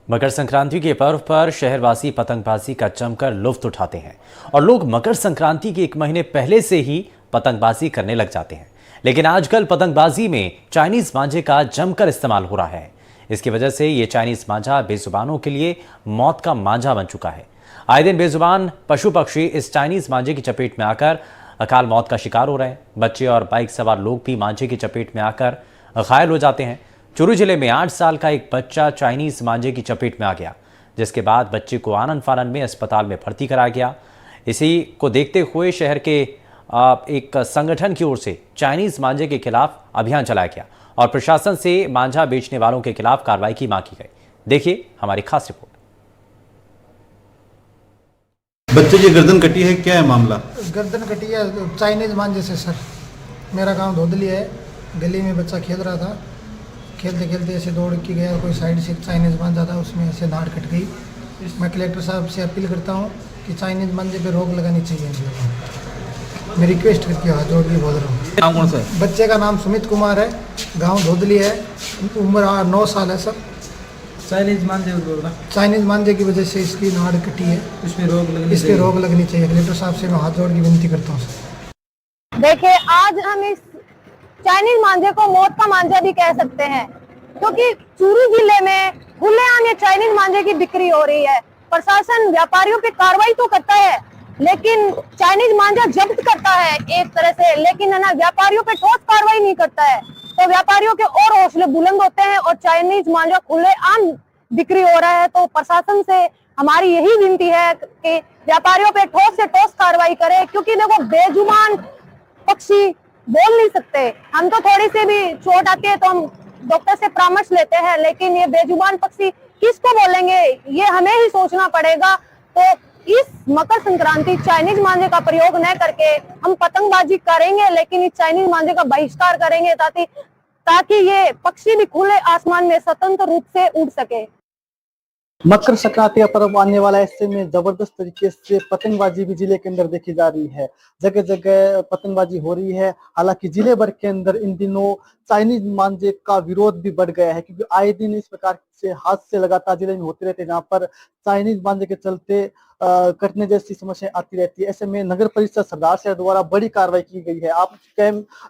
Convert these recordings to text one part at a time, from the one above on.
मकर संक्रांति के पर्व पर शहरवासी पतंगबाजी का जमकर लुत्फ उठाते हैं और लोग मकर संक्रांति के 1 महीने पहले से ही पतंगबाजी करने लग जाते हैं। लेकिन आजकल पतंगबाजी में चाइनीज मांझे का जमकर इस्तेमाल हो रहा है। इसकी वजह से ये चाइनीज मांझा बेजुबानों के लिए मौत का मांझा बन चुका है। आए दिन बेजुबान पशु पक्षी इस चाइनीज मांझे की चपेट में आकर अकाल मौत का शिकार हो रहे हैं। बच्चे और बाइक सवार लोग भी मांझे की चपेट में आकर घायल हो जाते हैं। चूरू जिले में 8 साल का एक बच्चा चाइनीज मांझे की चपेट में आ गया, जिसके बाद बच्चे को आनन फानन में अस्पताल में भर्ती कराया गया। इसी को देखते हुए शहर के एक संगठन की ओर से चाइनीज मांझे के खिलाफ अभियान चलाया गया और प्रशासन से मांझा बेचने वालों के खिलाफ कार्रवाई की मांग की गई। देखिए हमारी खास रिपोर्ट। बच्चे की गर्दन कटी है, क्या है मामला? गर्दन कटी है चाइनीज मांझे से सर। मेरा गांव धोदली है। गली में बच्चा खेल रहा था, खेलते खेलते ऐसे दौड़ के गया, कोई साइड से चाइनीज मांझा था, उसमें ऐसे नाड़ कट गई। मैं कलेक्टर साहब से अपील करता हूँ कि चाइनीज मांझे पे रोक लगानी चाहिए। मैं रिक्वेस्ट करके हाथ जोड़ के बोल रहा हूँ। नाम कौन सा है? बच्चे का नाम सुमित कुमार है, गाँव धोदली है, उम्र 9 साल है सर। चाइनीज मांझे की वजह से इसकी नाड़ कटी है, इस पे रोक लगनी चाहिए। कलेक्टर साहब से मैं हाथ जोड़ के विनती करता हूँ सर। देखिए, आज हम इस चाइनीज मांझे को मौत का मांझा भी कह सकते हैं, क्योंकि चूरू जिले में खुलेआम ये चाइनीज मांझे की बिक्री हो रही है। प्रशासन व्यापारियों पे कार्रवाई तो करता है, लेकिन चाइनीज मांझा जब्त करता है एक तरह से, लेकिन है ना, व्यापारियों पे ठोस कार्रवाई नहीं करता है। तो व्यापारियों के और हौसले बुलंद होते हैं और चाइनीज मांझा खुलेआम बिक्री हो रहा है। तो प्रशासन से हमारी यही विनती है कि व्यापारियों पे ठोस से ठोस कार्रवाई करे, क्योंकि देखो, बेजुबान पक्षी बोल नहीं सकते। हम तो थोड़ी सी भी चोट आती है तो हम डॉक्टर से परामर्श लेते हैं, लेकिन ये बेजुबान पक्षी किसको बोलेंगे, ये हमें ही सोचना पड़ेगा। तो इस मकर संक्रांति चाइनीज मांझे का प्रयोग न करके हम पतंगबाजी करेंगे, लेकिन इस चाइनीज मांझे का बहिष्कार करेंगे ताकि ये पक्षी भी खुले आसमान में स्वतंत्र रूप से उड़ सके। मकर संक्रांति का पर्व आने वाला है, ऐसे में जबरदस्त तरीके से पतंगबाजी भी जिले के अंदर देखी जा रही है। जगह जगह पतंगबाजी हो रही है। हालांकि जिले भर के अंदर इन दिनों चाइनीज मांझे का विरोध भी बढ़ गया है, क्योंकि आए दिन इस प्रकार से हादसे लगातार जिले में होते रहते हैं, जहाँ पर चाइनीज मांझे के चलते कटने जैसी समस्या आती रहती है। ऐसे में नगर परिषद सरदार शहर द्वारा बड़ी कार्रवाई की गई है। आप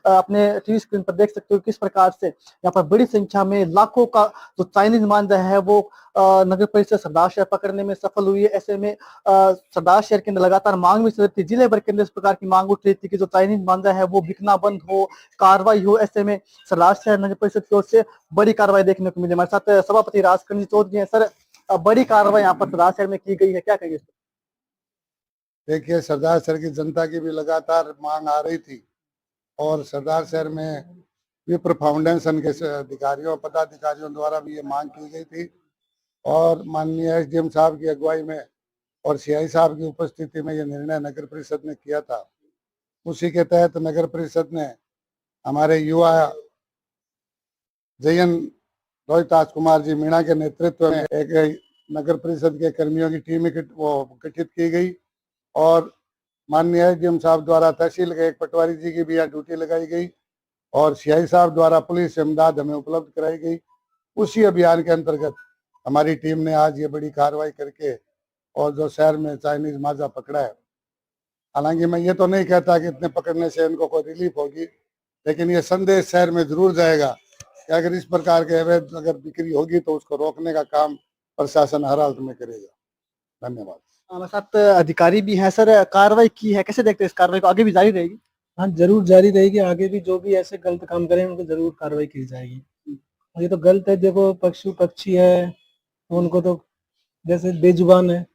अपने टीवी स्क्रीन पर देख सकते हो किस प्रकार से यहाँ पर बड़ी संख्या में लाखों का जो चाइनीज मांझा है वो नगर परिषद सरदार शहर पकड़ने में सफल हुई है। ऐसे में सरदार शहर के अंदर लगातार मांग भी चल रही थी, जिले भर के अंदर इस प्रकार की मांग उठ रही थी कि जो चाइनीज मांझा है वो बिकना बंद हो, कार्रवाई हो। ऐसे में सरदार शहर नगर परिषद की ओर से बड़ी कार्रवाई देखने को मिली। हमारे साथ सभापति राजकरण चौधरी है। सर, बड़ी कार्रवाई यहाँ पर सरदार शहर में की गई है, क्या कहिए? देखिए, सरदार शहर की जनता की भी लगातार मांग आ रही थी और सरदार शहर में विप्र फाउंडेशन के अधिकारियों पदाधिकारियों द्वारा भी ये मांग की गई थी और माननीय एसडीएम साहब की अगुवाई में और सीआई साहब की उपस्थिति में ये निर्णय नगर परिषद ने किया था। उसी के तहत नगर परिषद ने हमारे युवा जयन रोहिताज कुमार जी मीणा के नेतृत्व में एक नगर परिषद के कर्मियों की टीम गठित की गई और माननीय एसडीएम साहब द्वारा तहसील के एक पटवारी जी की भी यहाँ ड्यूटी लगाई गई और सीआई साहब द्वारा पुलिस से इमदाद हमें उपलब्ध कराई गई। उसी अभियान के अंतर्गत हमारी टीम ने आज ये बड़ी कार्रवाई करके और जो शहर में चाइनीज मांझा पकड़ा है। हालांकि मैं ये तो नहीं कहता कि इतने पकड़ने से इनको कोई रिलीफ होगी, लेकिन ये संदेश शहर में जरूर जाएगा कि अगर इस प्रकार के अवैध अगर बिक्री होगी तो उसको रोकने का काम प्रशासन हर हालत में करेगा। धन्यवाद। हमारे साथ अधिकारी भी हैं। सर, कार्रवाई की है, कैसे देखते हैं इस कार्रवाई को, आगे भी जारी रहेगी? हाँ, जरूर जारी रहेगी। आगे भी जो भी ऐसे गलत काम करें उनको जरूर कार्रवाई की जाएगी। ये तो गलत है। देखो, पक्षी है, उनको तो जैसे बेजुबान है,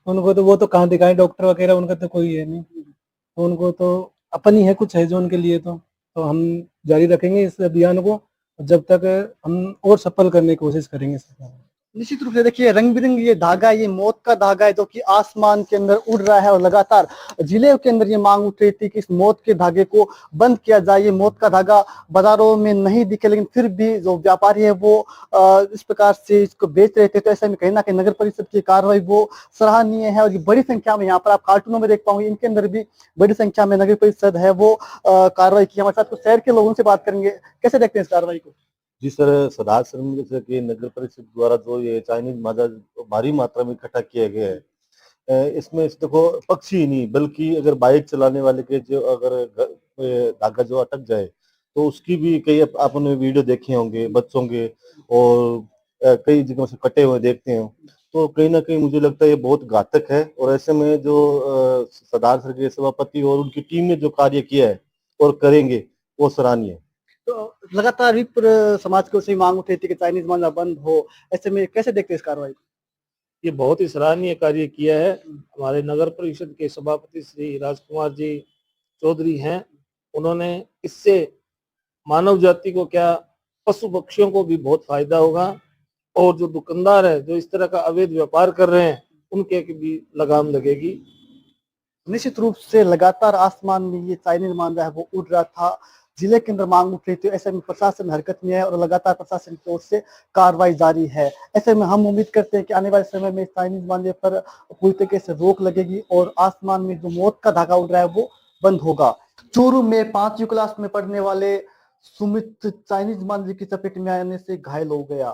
उनको तो वो तो कहाँ दिखाएं, डॉक्टर वगैरह उनका तो कोई है नहीं, तो उनको तो अपनी है कुछ है जो उनके लिए तो हम जारी रखेंगे इस अभियान को जब तक हम और सफल करने की कोशिश करेंगे। निश्चित रूप से देखिए, रंग बिरंगी ये धागा, ये मौत का धागा है जो कि आसमान के अंदर उड़ रहा है और लगातार जिले के अंदर ये मांग उठ रही थी कि इस मौत के धागे को बंद किया जाए। ये मौत का धागा बाजारों में नहीं दिखे, लेकिन फिर भी जो व्यापारी है वो इस प्रकार से इसको बेच रहे थे। तो ऐसे में कहीं ना कहीं नगर परिषद की कार्रवाई वो सराहनीय है और ये बड़ी संख्या में यहाँ पर आप कार्टूनों में देख पाओगे, इनके अंदर भी बड़ी संख्या में नगर परिषद है वो कार्रवाई की। हमारे साथ कुछ शहर के लोगों से बात करेंगे, कैसे देखते हैं इस कार्रवाई को? जिस तरह सरदार सर के नगर परिषद द्वारा जो ये चाइनीज माजा भारी मात्रा में इकट्ठा किया गया है, इसमें देखो पक्षी ही नहीं बल्कि अगर बाइक चलाने वाले के जो अगर धागा जो अटक जाए तो उसकी भी कई आपने वीडियो देखे होंगे बच्चों के, और कई जगहों से कटे हुए देखते हैं। तो कहीं ना कहीं मुझे लगता है ये बहुत घातक है, और ऐसे में जो सरदार सर के सभापति और उनकी टीम ने जो कार्य किया है और करेंगे वो सराहनीय है। तो लगातार विप्र समाज को से मांग उठी थी कि चाइनीज मांझा बंद हो, ऐसे में कैसे देखते हैं इस कार्रवाई को? ये बहुत ही सराहनीय कार्य किया है। हमारे नगर परिषद के सभापति श्री राजकुमार जी चौधरी हैं, उन्होंने इससे मानव जाति को क्या पशु पक्षियों को भी बहुत फायदा होगा, और जो दुकानदार है जो इस तरह का अवैध व्यापार कर रहे हैं उनके भी लगाम लगेगी। निश्चित रूप से लगातार आसमान में ये चाइनीज मांझा है वो उड़ रहा था, जिले के अंदर मांग उठ रही थी, ऐसे में प्रशासन हरकत में है और लगातार प्रशासन की ओर से कार्रवाई जारी है। ऐसे में हम उम्मीद करते हैं कि आने वाले समय में चाइनीज मांझे पर पूरी तरीके से रोक लगेगी और आसमान में जो मौत का धागा उड़ रहा है वो बंद होगा। चूरू में 5वीं क्लास में पढ़ने वाले सुमित चाइनीज मांझे की चपेट में आने से घायल हो गया।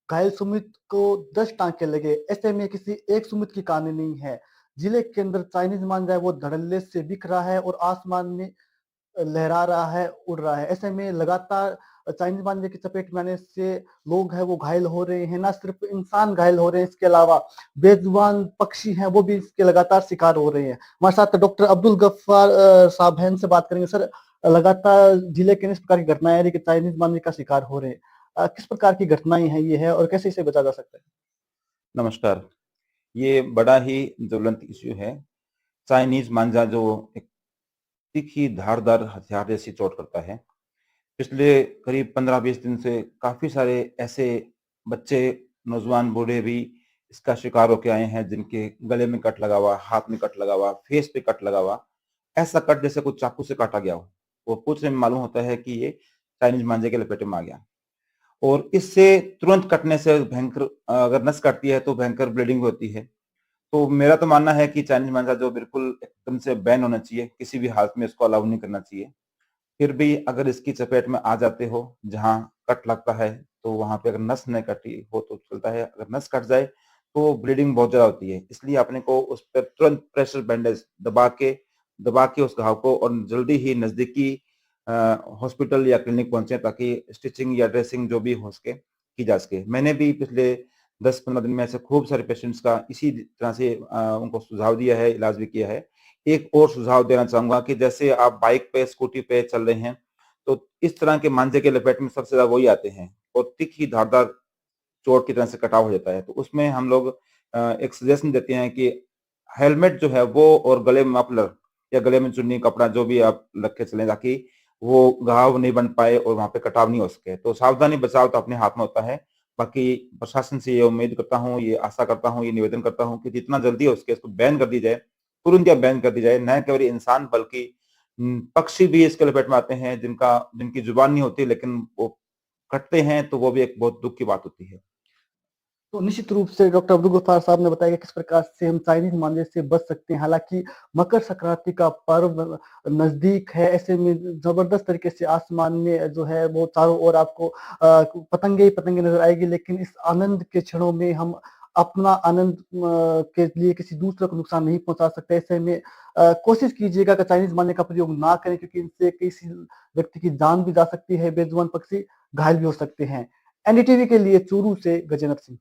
घायल सुमित को 10 टांके लगे। ऐसे में किसी एक सुमित की कहानी नहीं है। जिले के अंदर चाइनीज मांझा है वो धड़ल्ले से बिक रहा है और आसमान में लहरा रहा है, उड़ रहा है। ऐसे में लगातार चाइनीज मांझे की चपेट में आने से लोग हैं वो घायल हो रहे हैं। ना सिर्फ इंसान घायल हो रहे हैं, इसके अलावा बेजुबान पक्षी हैं वो भी इसके लगातार शिकार हो रहे हैं। हमारे साथ डॉक्टर अब्दुल गफ्फार साहब हैं, इनसे बात करेंगे। सर, लगातार जिले के इस प्रकार की घटनाएं आ रही कि चाइनीज मांझे का शिकार हो रहे हैं, किस प्रकार की घटनाएं हैं ये है और कैसे इसे बचा जा सकता है? नमस्कार। ये बड़ा ही ज्वलंत इश्यू है। चाइनीज मांझा जो एक तीखी धारदार हथियार जैसी चोट करता है। पिछले करीब 15-20 दिन से काफी सारे ऐसे बच्चे, नौजवान, बूढ़े भी इसका शिकार होके आए हैं जिनके गले में कट लगा हुआ, हाथ में कट लगा हुआ, फेस पे कट लगा हुआ, ऐसा कट जैसे कुछ चाकू से काटा गया हो। वो पूछने में मालूम होता है कि ये चाइनीज मांझे के लपेटे में आ गया। और इससे तुरंत कटने से भयंकर, अगर नस कटती है तो भयंकर ब्लीडिंग होती है। तो मेरा तो मानना है कि चाइनीज मांझा जो बिल्कुल एकदम से बैन होना चाहिए, किसी भी हालत में इसको अलाउ नहीं करना चाहिए। फिर भी अगर इसकी चपेट में आ जाते हो जहां कट लगता है तो वहां पे अगर नस नहीं कटी हो तो चलता है, अगर नस कट जाए तो ब्लीडिंग बहुत ज्यादा होती है। इसलिए अपने को उस पर तुरंत प्रेशर बैंडेज दबा के उस घाव को और जल्दी ही नजदीकी हॉस्पिटल या क्लिनिक पहुंचे ताकि स्टिचिंग या ड्रेसिंग जो भी हो सके की जा सके। मैंने भी पिछले 10-15 दिन में ऐसे खूब सारे पेशेंट्स का इसी तरह से उनको सुझाव दिया है, इलाज भी किया है। एक और सुझाव देना चाहूंगा कि जैसे आप बाइक पे, स्कूटी पे चल रहे हैं तो इस तरह के मांझे के लपेट में सबसे ज्यादा वही आते हैं और तीखी धारदार चोट की तरह से कटाव हो जाता है। तो उसमें हम लोग एक सजेशन देते हैं कि हेलमेट जो है वो और गले में मफलर या गले में चुन्नी, कपड़ा जो भी आप रख के चलें ताकि वो घाव नहीं बन पाए और वहां पे कटाव नहीं हो सके। तो सावधानी बचाव तो अपने हाथ में होता है। बाकी प्रशासन से ये उम्मीद करता हूँ, ये आशा करता हूँ, ये निवेदन करता हूँ कि जितना जल्दी हो सके इसको बैन कर दी जाए, तुरंत या बैन कर दी जाए। न केवल इंसान बल्कि पक्षी भी इसके लपेट में आते हैं जिनकी जुबान नहीं होती लेकिन वो कटते हैं, तो वो भी एक बहुत दुख की बात होती है। तो निश्चित रूप से डॉक्टर अब्दुल गफ्फार साहब ने बताया कि किस प्रकार से हम चाइनीज मांझे से बच सकते हैं। हालांकि मकर संक्रांति का पर्व नजदीक है, ऐसे में जबरदस्त तरीके से आसमान में जो है वो चारों ओर आपको पतंगे ही पतंगे नजर आएगी, लेकिन इस आनंद के क्षणों में हम अपना आनंद के लिए किसी दूसरे को नुकसान नहीं पहुंचा सकते। ऐसे में कोशिश कीजिएगा कि चाइनीज मांझे का प्रयोग ना करें, क्योंकि इनसे किसी व्यक्ति की जान भी जा सकती है, बेजुबान पक्षी घायल भी हो सकते हैं। एनडीटीवी के लिए चूरू से गजेंद्र सिंह।